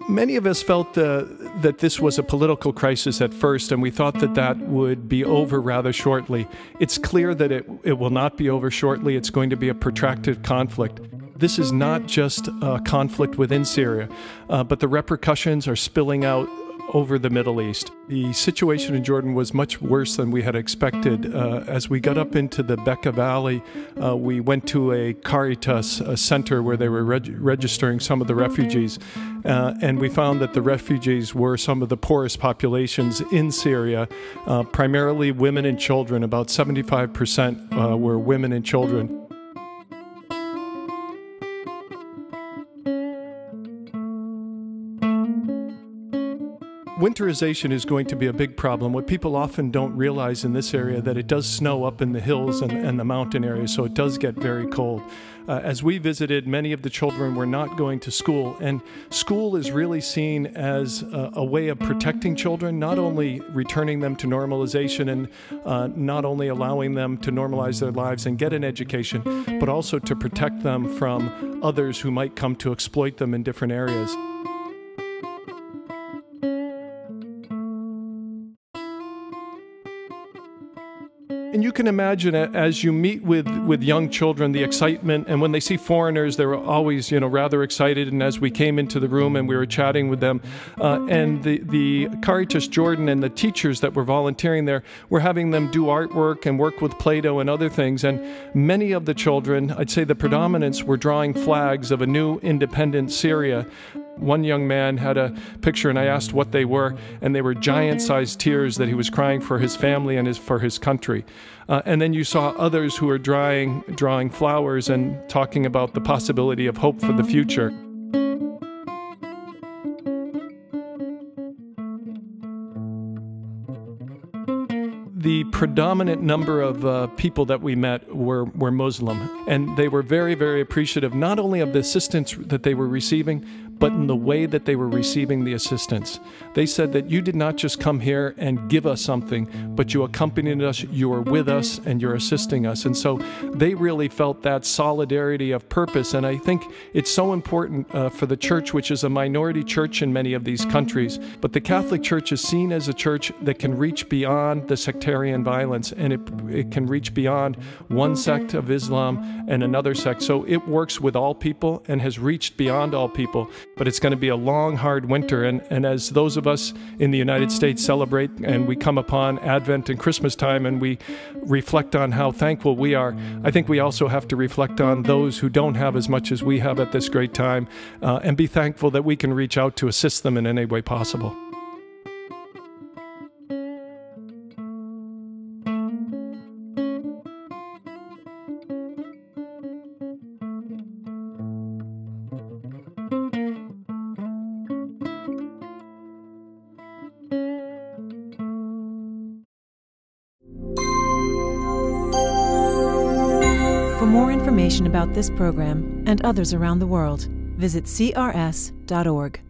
Many of us felt that this was a political crisis at first, and we thought that that would be over rather shortly. It's clear that it will not be over shortly. It's going to be a protracted conflict. This is not just a conflict within Syria, but the repercussions are spilling out over the Middle East. The situation in Jordan was much worse than we had expected. As we got up into the Bekaa Valley, we went to a Caritas center where they were registering some of the refugees. And we found that the refugees were some of the poorest populations in Syria, primarily women and children. About 75% were women and children. Winterization is going to be a big problem. What people often don't realize in this area that it does snow up in the hills and the mountain areas, so it does get very cold. As we visited, many of the children were not going to school, and school is really seen as a way of protecting children, not only returning them to normalization and not only allowing them to normalize their lives and get an education, but also to protect them from others who might come to exploit them in different areas. And you can imagine, as you meet with young children, the excitement, and when they see foreigners, they're always, rather excited. And as we came into the room and we were chatting with them, and the Caritas Jordan and the teachers that were volunteering there, were having them do artwork and work with Play-Doh and other things. And many of the children, I'd say the predominance, were drawing flags of a new independent Syria. One young man had a picture, and I asked what they were, and they were giant-sized tears that he was crying for his family and for his country. And then you saw others who were drawing flowers and talking about the possibility of hope for the future. The predominant number of people that we met were Muslim, and they were very, very appreciative, not only of the assistance that they were receiving, but in the way that they were receiving the assistance. They said that you did not just come here and give us something, but you accompanied us, you were with us, and you're assisting us. And so they really felt that solidarity of purpose. And I think it's so important for the church, which is a minority church in many of these countries, but the Catholic Church is seen as a church that can reach beyond the sectarian violence, and it can reach beyond one sect of Islam and another sect. So it works with all people and has reached beyond all people. But it's going to be a long, hard winter. And as those of us in the United States celebrate and we come upon Advent and Christmas time and we reflect on how thankful we are, I think we also have to reflect on those who don't have as much as we have at this great time, and be thankful that we can reach out to assist them in any way possible. For more information about this program and others around the world, visit crs.org.